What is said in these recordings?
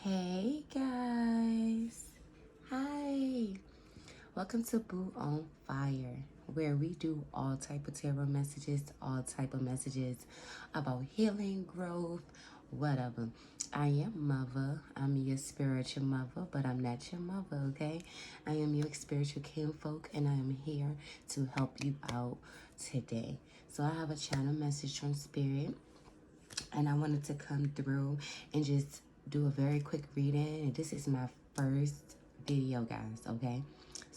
Hey guys, hi, welcome to Boo on Fire, where we do all type of tarot messages, all type of messages about healing, growth, whatever. I am mother, I'm your spiritual mother, but I'm not your mother, okay? I am your spiritual kinfolk, and I am here to help you out today. So I have a channel message from Spirit, and I wanted to come through and just do a very quick reading. This is my first video, guys, okay?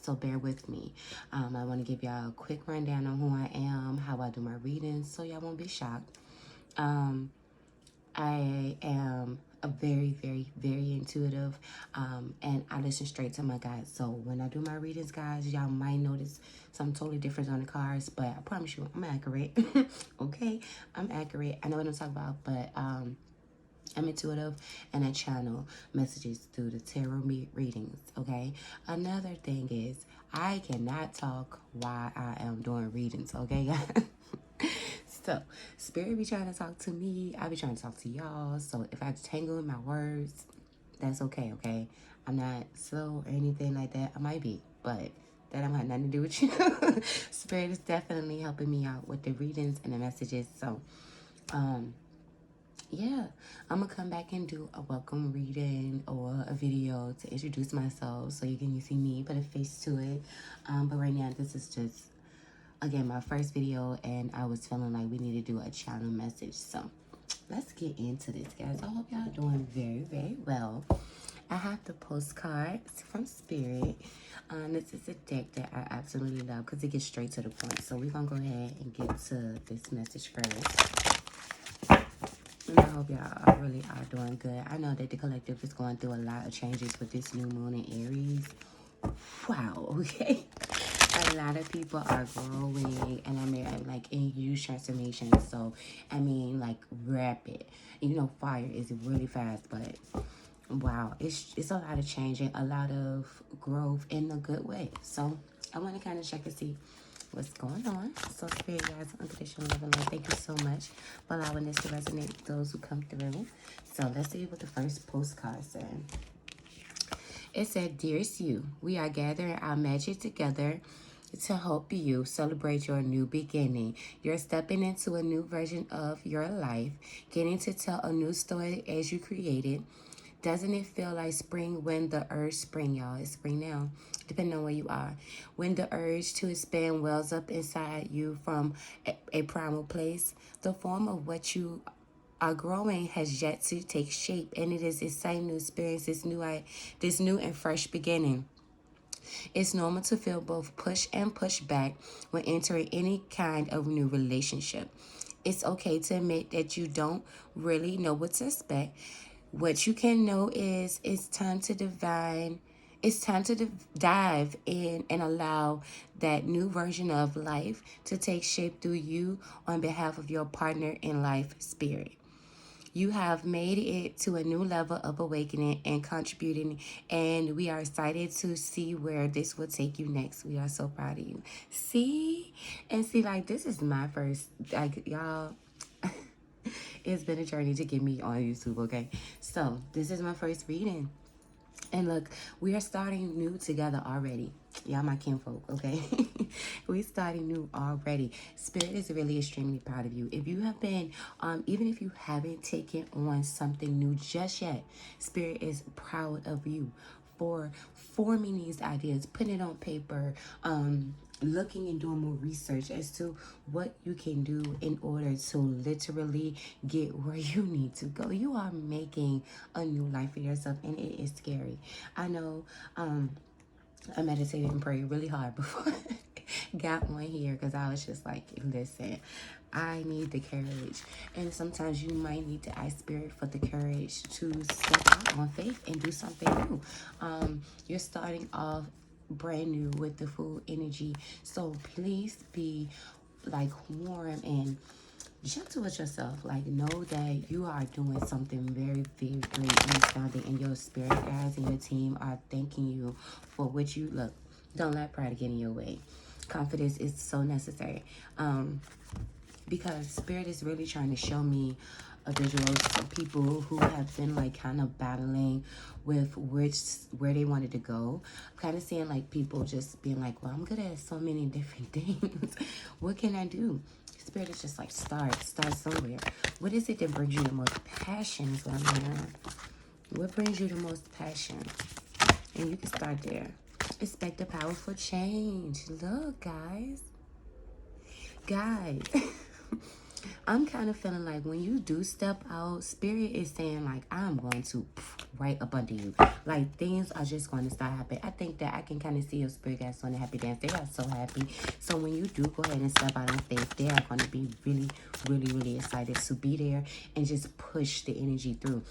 So bear with me. I want to give y'all a quick rundown on who I am, how I do my readings, so y'all won't be shocked. I am a very, very intuitive, and I listen straight to my guides. So when I do my readings, guys, y'all might notice something totally different on the cards, but I promise you, I'm accurate. Okay, I'm accurate. I know what I'm talking about, but I'm intuitive, and I channel messages through the tarot readings. Okay. Another thing is I cannot talk while I am doing readings. Okay, guys. So, Spirit be trying to talk to me. I be trying to talk to y'all. So, if I tangle in my words, that's okay, okay? I'm not slow or anything like that. I might be, but that don't have nothing to do with you. Spirit is definitely helping me out with the readings and the messages. So, yeah, I'm going to come back and do a welcome reading or a video to introduce myself so you can see me, put a face to it. But right now, this is just, again, my first video, and I was feeling like we need to do a channel message. So let's get into this, guys. I hope y'all doing very well. I have the postcards from Spirit. This is a deck that I absolutely love because it gets straight to the point. So we're going to go ahead and get to this message first. And I hope y'all really are doing good. I know that the collective is going through a lot of changes with this new moon in Aries. Wow, okay? A lot of people are growing, and I mean, like, in huge transformation. So, I mean, like, rapid. You know, fire is really fast, but wow, it's a lot of change and a lot of growth in a good way. So, I want to kind of check and see what's going on. So, Spirit, guys, unconditional love and light, thank you so much for allowing this to resonate with those who come through. So, let's see what the first postcard said. It said, "Dearest you, we are gathering our magic together to help you celebrate your new beginning. You're stepping into a new version of your life, getting to tell a new story as you create it. Doesn't it feel like spring when the urge, spring, y'all, it's spring now, depending on where you are, when the urge to expand wells up inside you from a primal place? The form of what you are growing has yet to take shape, and it is exciting new experience, this new and fresh beginning. It's normal to feel both push and push back when entering any kind of new relationship. It's okay to admit that you don't really know what to expect. What you can know is it's time to dive in and allow that new version of life to take shape through you on behalf of your partner in life, Spirit. You have made it to a new level of awakening and contributing, and we are excited to see where this will take you next. We are so proud of you." See? And see, like, this is my first, like, y'all, it's been a journey to get me on YouTube, okay? So, this is my first reading. And look, we are starting new together already. Y'all my kinfolk, okay? We starting new already. Spirit is really extremely proud of you. If you have been, even if you haven't taken on something new just yet, Spirit is proud of you for forming these ideas, putting it on paper, looking and doing more research as to what you can do in order to literally get where you need to go. You are making a new life for yourself, and it is scary. I know I meditated and prayed really hard before I got on here, because I was just like, listen, I need the courage. And sometimes you might need to ask Spirit for the courage to step out on faith and do something new. You're starting off brand new with the full energy. So please be like warm and gentle with yourself. Like, know that you are doing something very great and astounding, and your spirit guides and your team are thanking you for what you look. Don't let pride get in your way. Confidence is so necessary, because Spirit is really trying to show me a visual of people who have been like kind of battling with where they wanted to go. I'm kind of seeing like people just being like, well, I'm good at so many different things. What can I do? Spirit is just like start somewhere. What is it that brings you the most passion is what I'm hearing. What brings you the most passion? And you can start there. Expect a powerful change. Look, guys. Guys. I'm kind of feeling like when you do step out, Spirit is saying like, I'm going to right up under you. Like things are just going to start happening. I think that I can kind of see your Spirit guys on the happy dance. They are so happy. So when you do go ahead and step out on stage, they are going to be really, really, really excited to be there and just push the energy through.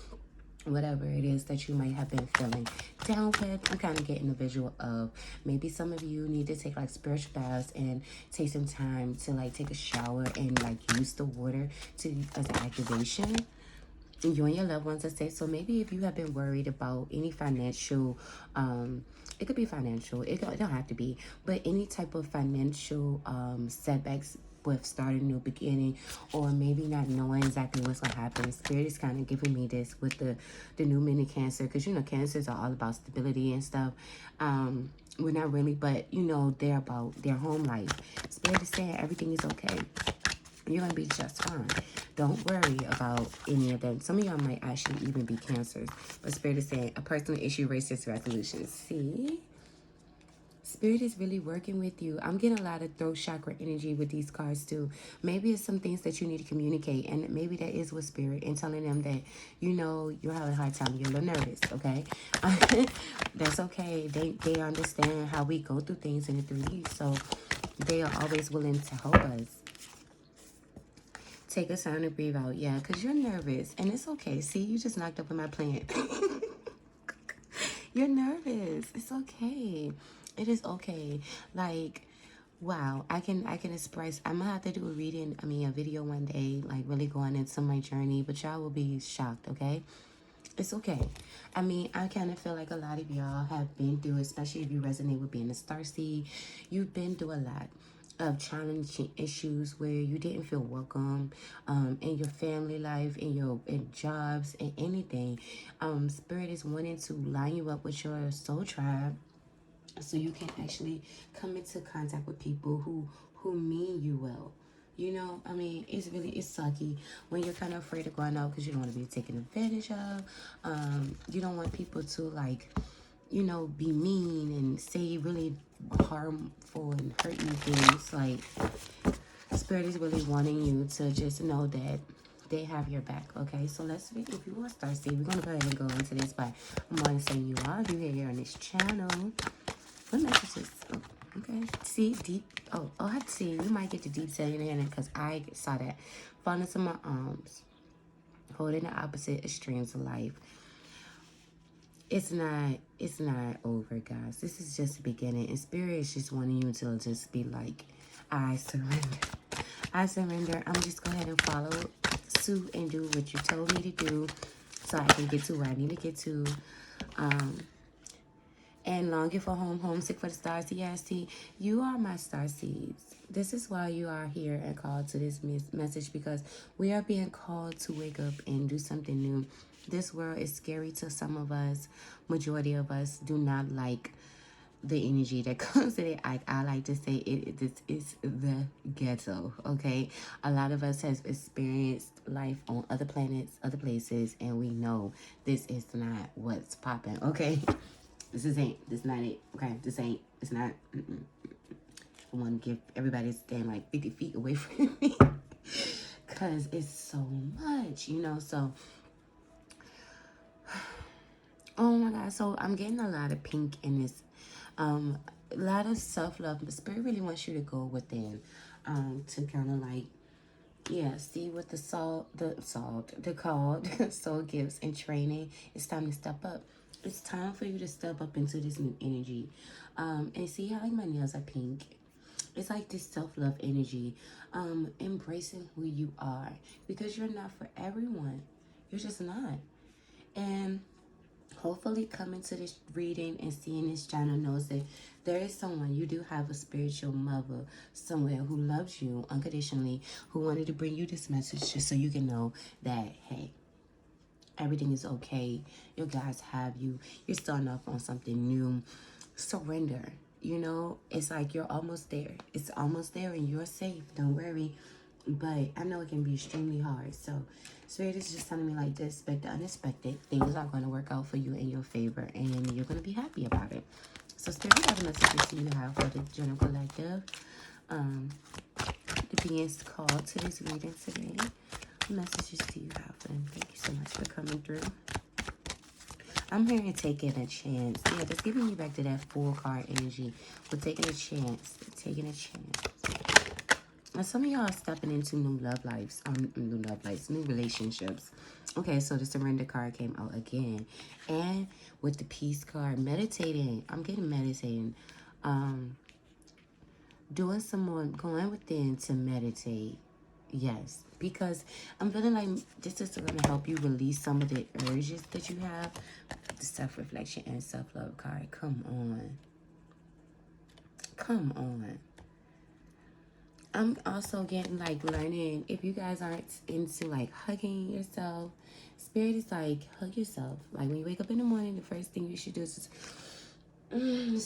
Whatever it is that you might have been feeling down with. I'm kind of getting a visual of maybe some of you need to take like spiritual baths and take some time to like take a shower and like use the water to as an activation. You and your loved ones are safe. So maybe if you have been worried about any financial, it could be financial, it don't have to be, but any type of financial setbacks with starting a new beginning, or maybe not knowing exactly what's gonna happen. Spirit is kind of giving me this with the new mini Cancer, because you know cancers are all about stability and stuff. Well, not really, but you know they're about their home life. Spirit is saying everything is okay. You're gonna be just fine. Don't worry about any of them. Some of y'all might actually even be cancers, but Spirit is saying a personal issue, racist resolution. See, Spirit is really working with you. I'm getting a lot of throat chakra energy with these cards too. Maybe it's some things that you need to communicate, and maybe that is with Spirit and telling them that, you know, you're having a hard time, you're a little nervous, okay? That's okay. They understand how we go through things in the 3D, so they are always willing to help us. Take a time to breathe out. Yeah, because you're nervous. And it's okay. See, you just knocked over my plant. You're nervous. It's okay. It is okay. Like, wow. I can express. I'm going to have to do a reading. I mean, a video one day. Like, really going into my journey. But y'all will be shocked, okay? It's okay. I mean, I kind of feel like a lot of y'all have been through, especially if you resonate with being a starseed, you've been through a lot of challenging issues where you didn't feel welcome in your family life, in jobs, and anything. Spirit is wanting to line you up with your soul tribe so you can actually come into contact with people who mean you well. You know, I mean, it's sucky when you're kind of afraid of going out because you don't want to be taken advantage of. You don't want people to, like, you know, be mean and say really harmful and hurting things. Like, Spirit is really wanting you to just know that they have your back, okay? So let's, if you want to start seeing, we're going to go ahead and go into this, but I'm going to say you are here on this channel. What messages? Oh, okay. See, deep. Oh, I have to see. You might get the deep setting in it because I saw that. Fall into my arms. Holding the opposite extremes of life. It's not over, guys. This is just the beginning. And Spirit is just wanting you to just be like, I surrender. I surrender. I'm just go ahead and follow suit and do what you told me to do so I can get to where I need to get to. And longing for home, homesick for the stars. Yes, see, you are my star seeds. This is why you are here and called to this message, because we are being called to wake up and do something new. This world is scary to some of us. Majority of us do not like the energy that comes with it. I like to say this is the ghetto, okay? A lot of us has experienced life on other planets, other places, and we know this is not what's popping, okay? This not it, okay? It's not. I want to give everybody stand like 50 feet away from me because it's so much, you know? So, oh my God. So I'm getting a lot of pink in this. A lot of self-love. The Spirit really wants you to go within to kind of like, yeah, see what the called soul gifts and training. It's time to step up. It's time for you to step up into this new energy. And see how like my nails are pink. It's like this self-love energy. Embracing who you are, because you're not for everyone. You're just not. And hopefully coming to this reading and seeing this channel knows that there is someone, you do have a spiritual mother somewhere who loves you unconditionally, who wanted to bring you this message just so you can know that, hey, everything is okay. Your guys have you. You're starting off on something new. Surrender. You know, it's like you're almost there. It's almost there and you're safe. Don't worry. But I know it can be extremely hard. So Spirit is just telling me like to expect the unexpected. Things are going to work out for you in your favor and you're going to be happy about it. So Spirit, what other messages do you have for the general collective? The beings called to this reading today. What messages do you have for them? Thank you so much for coming through. I'm here and taking a chance. Yeah, just giving me back to that full card energy. We're taking a chance. Taking a chance. And some of y'all are stepping into new love lives. New relationships. Okay, so the surrender card came out again. And with the peace card, meditating. I'm getting meditating. Doing some more, going within to meditate. Yes, because I'm feeling like this is going to help you release some of the urges that you have. The self-reflection and self-love card. Come on. Come on. I'm also getting like learning, if you guys aren't into like hugging yourself, Spirit is like, hug yourself. Like when you wake up in the morning, the first thing you should do is just,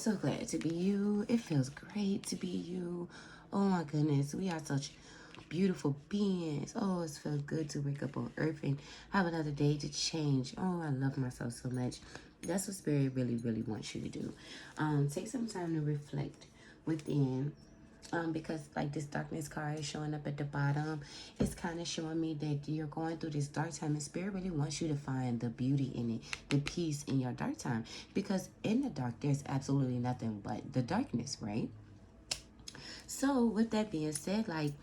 so glad to be you. It feels great to be you. Oh my goodness, we are such beautiful beings. Oh, it feels good to wake up on earth and have another day to change. Oh, I love myself so much. That's what Spirit really, really wants you to do. Take some time to reflect within. Because like this darkness card is showing up at the bottom, it's kind of showing me that you're going through this dark time and Spirit really wants you to find the beauty in it, the peace in your dark time, because in the dark there's absolutely nothing but the darkness, right? So with that being said, like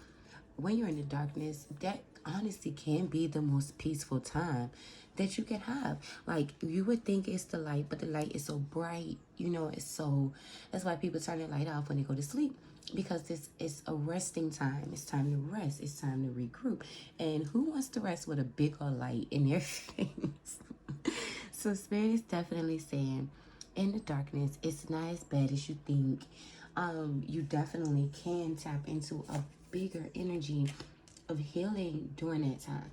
when you're in the darkness, that honestly can be the most peaceful time that you can have. Like you would think it's the light, but the light is so bright, you know, it's so, that's why people turn their light off when they go to sleep, because this is a resting time. It's time to rest. It's time to regroup. And who wants to rest with a big old light in their face? So Spirit is definitely saying in the darkness, it's not as bad as you think. You definitely can tap into a bigger energy of healing during that time.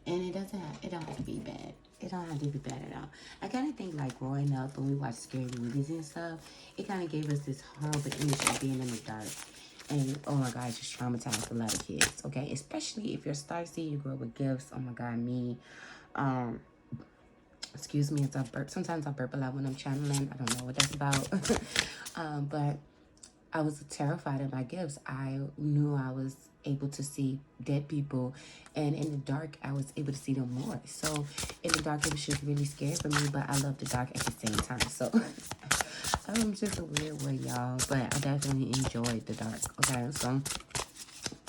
And it don't have to be bad. It don't have to be bad at all. I kind of think like growing up when we watched scary movies and stuff, it kind of gave us this horrible image of being in the dark. And oh my God, it just traumatized a lot of kids, okay? Especially if you're starseed, you grow up with gifts. Oh my God, me. Excuse me as I burp. Sometimes I burp a lot when I'm channeling. I don't know what that's about. But I was terrified of my gifts. I knew I was able to see dead people, and in the dark I was able to see them more. So in the dark it was just really scary for me, but I love the dark at the same time. So I'm just a weird one, y'all, but I definitely enjoyed the dark. Okay, so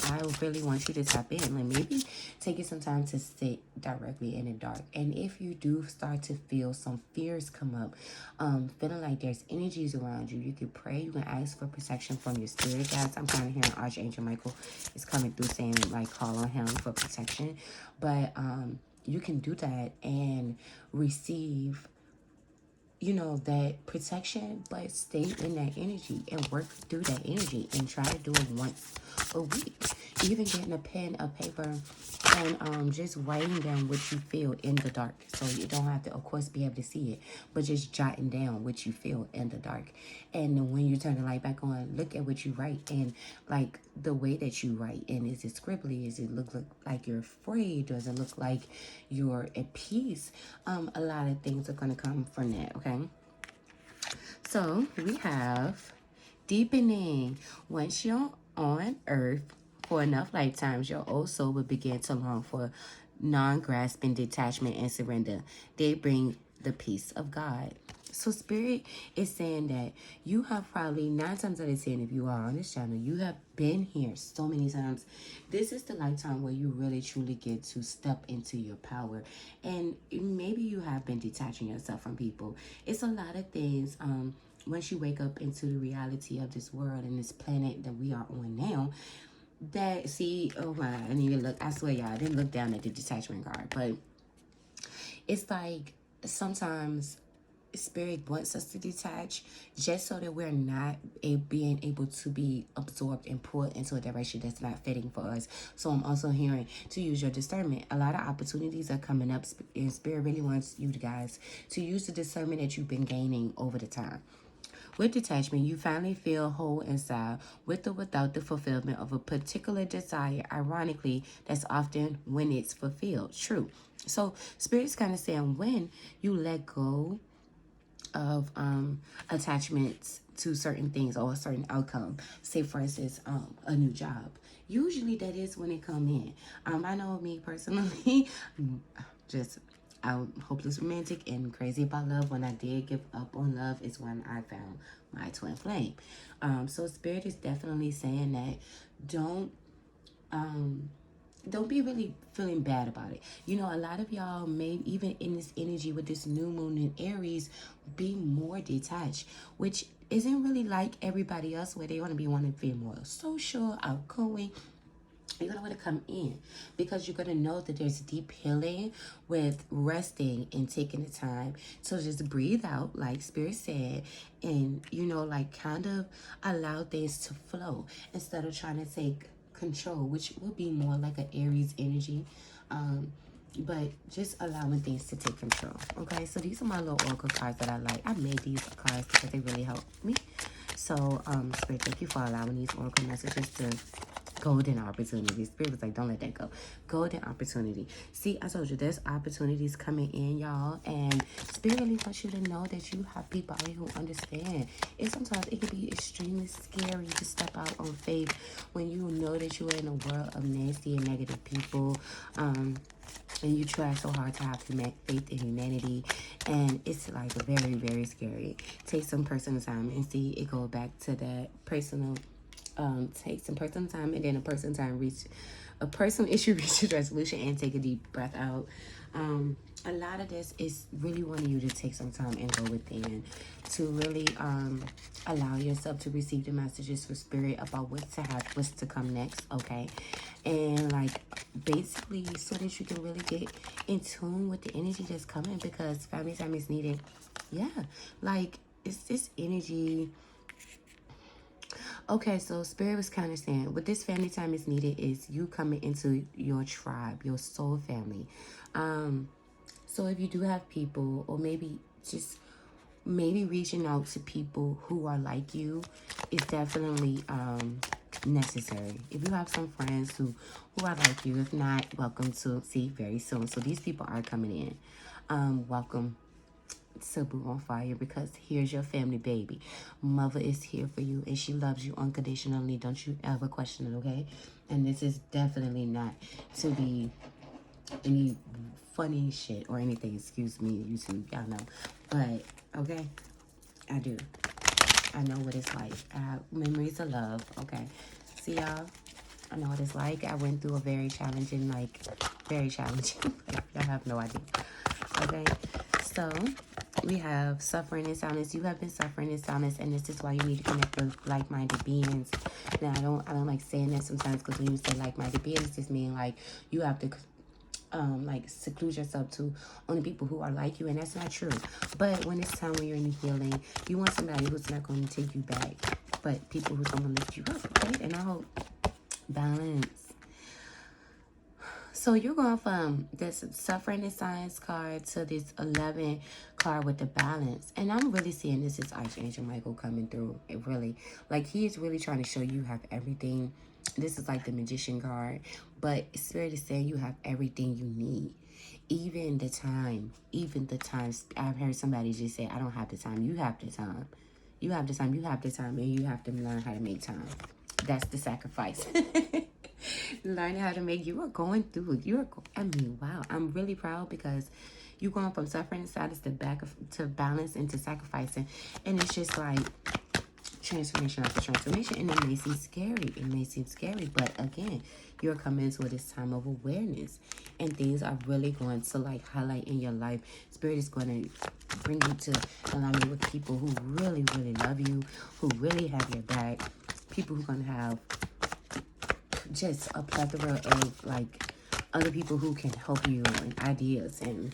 I really want you to tap in. Like maybe take some time to sit directly in the dark. And if you do start to feel some fears come up, feeling like there's energies around you, you can pray. You can ask for protection from your spirit guides. I'm kind of hearing Archangel Michael is coming through saying like call on him for protection. But you can do that and receive, you know, that protection, but stay in that energy and work through that energy and try to do it once a week. Even getting a pen, a paper, and just writing down what you feel in the dark. So you don't have to, of course, be able to see it, but just jotting down what you feel in the dark. And when you turn the light back on, look at what you write and like the way that you write. And is it scribbly? Does it look like you're afraid? Does it look like you're at peace? A lot of things are going to come from that, okay? So we have deepening. Once you're on earth for enough lifetimes, your old soul will begin to long for non-grasping detachment and surrender. They bring the peace of God. So Spirit is saying that you have probably 9 times out of 10, if you are on this channel, you have been here so many times. This is the lifetime where you really truly get to step into your power. And maybe you have been detaching yourself from people. It's a lot of things. Once you wake up into the reality of this world and this planet that we are on now, that, see, oh my, I didn't even look, I swear y'all, I didn't look down at the detachment card, but it's like sometimes Spirit wants us to detach just so that we're not being able to be absorbed and pulled into a direction that's not fitting for us. So I'm also hearing to use your discernment. A lot of opportunities are coming up, and Spirit really wants you guys to use the discernment that you've been gaining over the time. With detachment, you finally feel whole inside, with or without the fulfillment of a particular desire. Ironically, that's often when it's fulfilled. True. So Spirit's kind of saying when you let go of attachments to certain things or a certain outcome, say for instance a new job, usually that is when it come in. I know me personally, just I'm hopeless romantic and crazy about love. When I did give up on love is when I found my twin flame. So Spirit is definitely saying that don't don't be really feeling bad about it. You know, a lot of y'all may, even in this energy with this new moon in Aries, be more detached, which isn't really like everybody else where they want to be wanting to be more social, outgoing. You're going to want to come in because you're going to know that there's deep healing with resting and taking the time. So just breathe out, like Spirit said, and, you know, like kind of allow things to flow instead of trying to take control, which will be more like an Aries energy. But just allowing things to take control. Okay, so these are my little oracle cards that I like. I made these cards because they really help me. So Spirit, thank you for allowing these oracle messages to golden opportunity. Spirit was like, don't let that go. Golden opportunity. See, I told you there's opportunities coming in, y'all, and Spirit really wants you to know that you have people out here who understand. And sometimes it can be extremely scary to step out on faith when you know that you are in a world of nasty and negative people. And you try so hard to have faith in humanity, and it's like very, very scary. Take some personal time and see it go back to that personal. Take some personal time, and then a personal issue reaches resolution, and take a deep breath out. A lot of this is really wanting you to take some time and go within to really allow yourself to receive the messages for Spirit about what's to come next, okay? And like basically so that you can really get in tune with the energy that's coming, because family time is needed. Yeah, like it's this energy. Okay, so Spirit was kind of saying what this family time is needed is you coming into your tribe, your soul family. So if you do have people, or maybe reaching out to people who are like you is definitely necessary. If you have some friends who are like you, if not, welcome to see very soon. So these people are coming in. Welcome to Boo on Fire, because here's your family, baby. Mother is here for you, and she loves you unconditionally. Don't you ever question it, okay? And this is definitely not to be any funny shit or anything. Excuse me, YouTube, y'all know. But, okay, I do. I know what it's like. I have memories of love, okay? See, y'all? I know what it's like. I went through a very challenging. Y'all have no idea. Okay, so we have suffering in silence. You have been suffering in silence, and this is why you need to connect with like-minded beings. Now, I don't like saying that sometimes, because when you say like-minded beings, this means like you have to like seclude yourself to only people who are like you, and that's not true. But when it's time when you're in healing, you want somebody who's not going to take you back, but people who's going to lift you up, okay? And I hope balance. So you're going from this suffering in science card to this 11 card with the balance. And I'm really seeing this is Archangel Michael coming through. It really, like, he is really trying to show you have everything. This is like the Magician card. But Spirit is saying you have everything you need. Even the time. I've heard somebody just say, I don't have the time. You have the time. You have the time. You have the time. And you have to learn how to make time. That's the sacrifice. Learn how to make. You are going through it. I mean, wow, I'm really proud, because you're going from suffering and sadness to balance into sacrificing, and it's just like transformation after transformation. And it may seem scary, but again, you're coming into this time of awareness, and things are really going to like highlight in your life. Spirit is going to bring you to align you with people who really, really love you, who really have your back, people who are going to have just a plethora of like other people who can help you and ideas and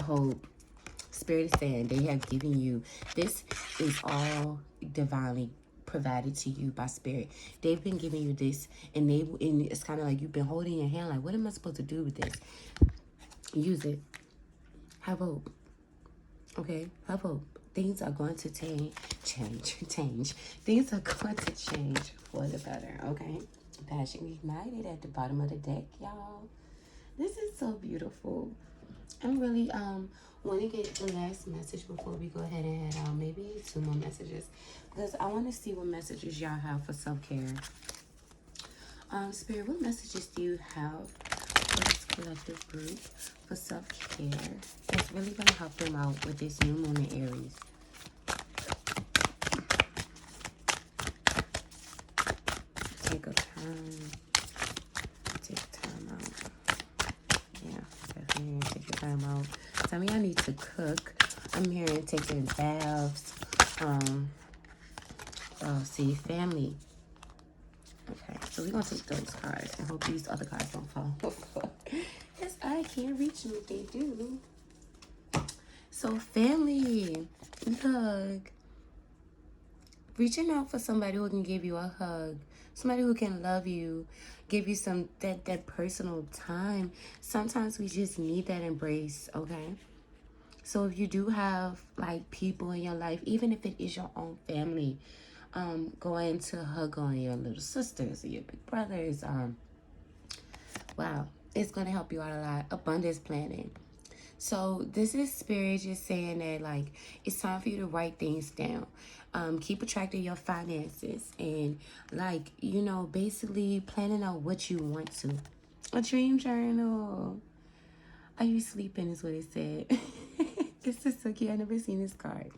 hope. Spirit is saying they have given you, this is all divinely provided to you by Spirit. They've been giving you this, and it's kind of like you've been holding your hand like, what am I supposed to do with this? Use it. Have hope. Okay? Have hope. Things are going to change. Things are going to change for the better, okay? Passion ignited at the bottom of the deck, y'all. This is so beautiful. I'm really want to get the last message before we go ahead and head out. Maybe 2 more messages, because I want to see what messages y'all have for self-care. Spirit, what messages do you have for this collective group for self-care? It's really going to help them out with this new moon in Aries. Take a time. Take time out. Yeah, definitely take your time out. Some of y'all need to cook. I'm hearing taking baths. See, family. Okay, so we're going to take those cards and hope these other cards don't fall over. Because I can't reach them if they do. So family, look. Reaching out for somebody who can give you a hug. Somebody who can love you. Give you some that personal time. Sometimes we just need that embrace, okay? So if you do have like people in your life, even if it is your own family, go in to hug on your little sisters or your big brothers. Wow, it's going to help you out a lot. Abundance planning. So this is Spirit just saying that, like, it's time for you to write things down. Keep a track of your finances and, like, you know, basically planning out what you want to. A dream journal. Are you sleeping is what it said. This is so cute. I've never seen this card.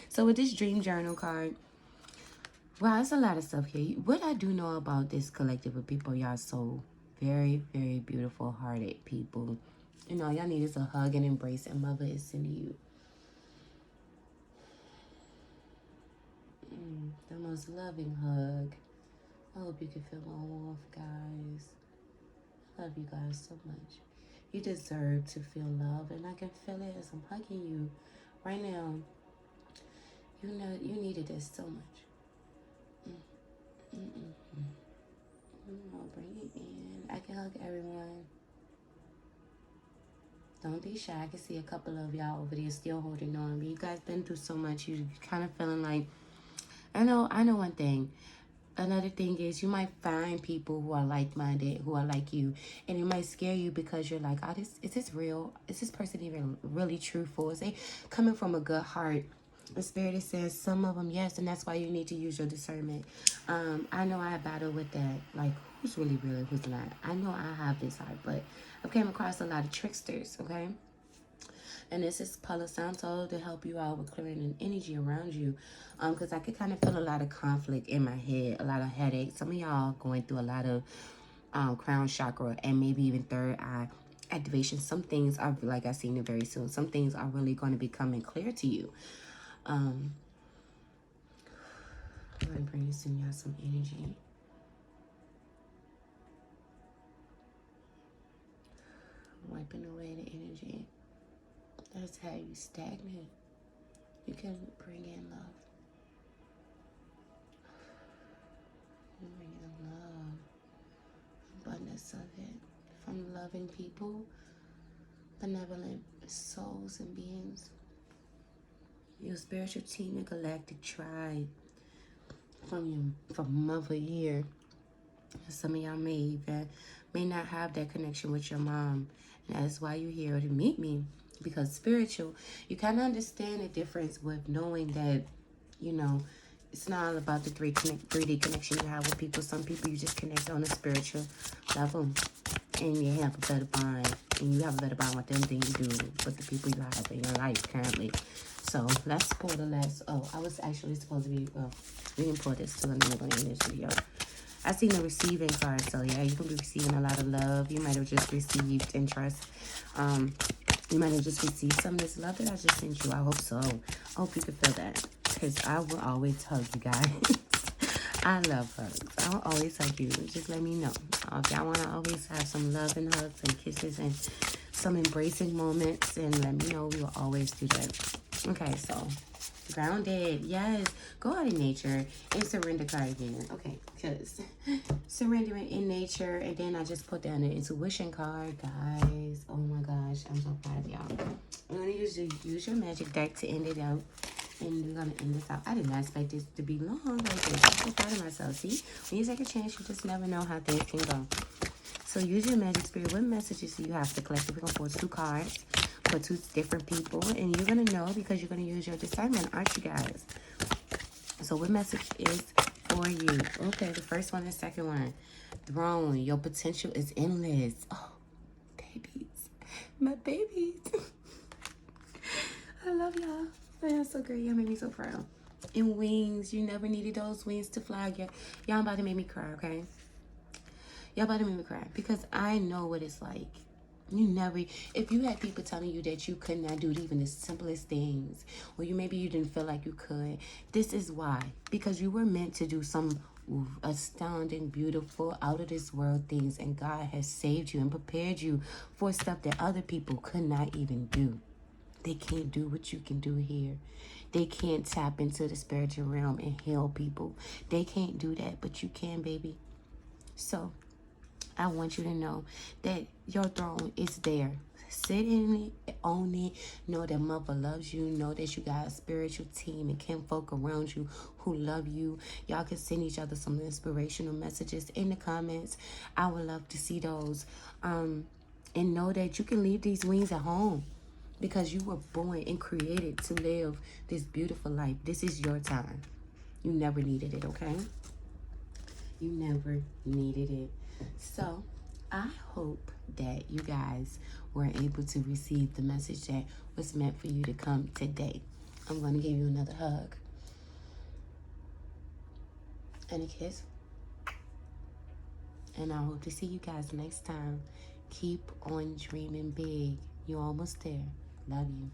So with this dream journal card, wow, it's a lot of stuff here. What I do know about this collective of people, y'all so very, very beautiful hearted people. You know, y'all need is a hug and embrace, and Mother is sending you the most loving hug. I hope you can feel my warmth, guys. I love you guys so much. You deserve to feel love, and I can feel it as I'm hugging you right now. You know, you needed this so much. I'll bring it in. I can hug everyone. Don't be shy. I can see a couple of y'all over there still holding on. But you guys been through so much. You kind of feeling like, I know one thing. Another thing is you might find people who are like-minded, who are like you. And it might scare you because you're like, oh, is this real? Is this person even really truthful? Is they coming from a good heart? The Spirit says some of them, yes, and that's why you need to use your discernment. I know I battle with that. Like, who's really real and who's not? I know I have this heart, but I've came across a lot of tricksters, okay? And this is Palo Santo to help you out with clearing an energy around you. Because I could kind of feel a lot of conflict in my head, a lot of headaches. Some of y'all going through a lot of crown chakra and maybe even third eye activation. Some things are, like I seen it very soon, some things are really going to be coming clear to you. I'm bringing y'all some energy. Wiping away the energy that's had you stagnant. You can bring in love. You bring in love. Abundance of it. From loving people, benevolent souls and beings. Your spiritual team and galactic tribe from Mother here. Some of y'all may not have that connection with your mom, and that's why you're here to meet me. Because spiritual, you kind of understand the difference with knowing that, you know, it's not all about the 3D connection you have with people. Some people you just connect on a spiritual level, and you have a better bond, and you have a better bond with them than you do with the people you have in your life currently. So let's pull the last. Oh, I was actually supposed to be. Well, we can pull this too, and then we're gonna end this video. I seen the receiving card, so yeah, you're gonna be receiving a lot of love. You might have just received interest. You might have just received some of this love that I just sent you. I hope so. I hope you can feel that, because I will always hug you guys. I love hugs. I'll always hug you. Just let me know. If y'all want to always have some love and hugs and kisses and some embracing moments, and let me know. We will always do that. Okay, so grounded. Yes, go out in nature and surrender card again. Okay, because surrendering in nature, and then I just put down the intuition card, guys. Oh my gosh, I'm so proud of y'all. I'm gonna use your magic deck to end it out. And we're going to end this out. I did not expect this to be long like this. I'm so proud of myself. See, when you take a chance, you just never know how things can go. So use your magic spirit. What messages do you have to collect? We're going to pull 2 cards for 2 different people. And you're going to know because you're going to use your discernment, aren't you guys? So what message is for you? Okay, the first one and second one. Throne. Your potential is endless. Oh, babies. My babies. I love y'all. Man, so great. Y'all made me so proud. And wings. You never needed those wings to fly. Y'all about to make me cry, okay? Y'all about to make me cry. Because I know what it's like. You never... If you had people telling you that you could not do even the simplest things, or maybe you didn't feel like you could, this is why. Because you were meant to do some astounding, beautiful, out of this world things, and God has saved you and prepared you for stuff that other people could not even do. They can't do what you can do here. They can't tap into the spiritual realm and heal people. They can't do that, but you can, baby. So I want you to know that your throne is there. Sit in it, own it. Know that mother loves you. Know that you got a spiritual team and kinfolk around you who love you. Y'all can send each other some inspirational messages in the comments. I would love to see those. And know that you can leave these wings at home. Because you were born and created to live this beautiful life. This is your time. You never needed it, okay? You never needed it. So, I hope that you guys were able to receive the message that was meant for you to come today. I'm going to give you another hug. And a kiss. And I hope to see you guys next time. Keep on dreaming big. You're almost there. Love you.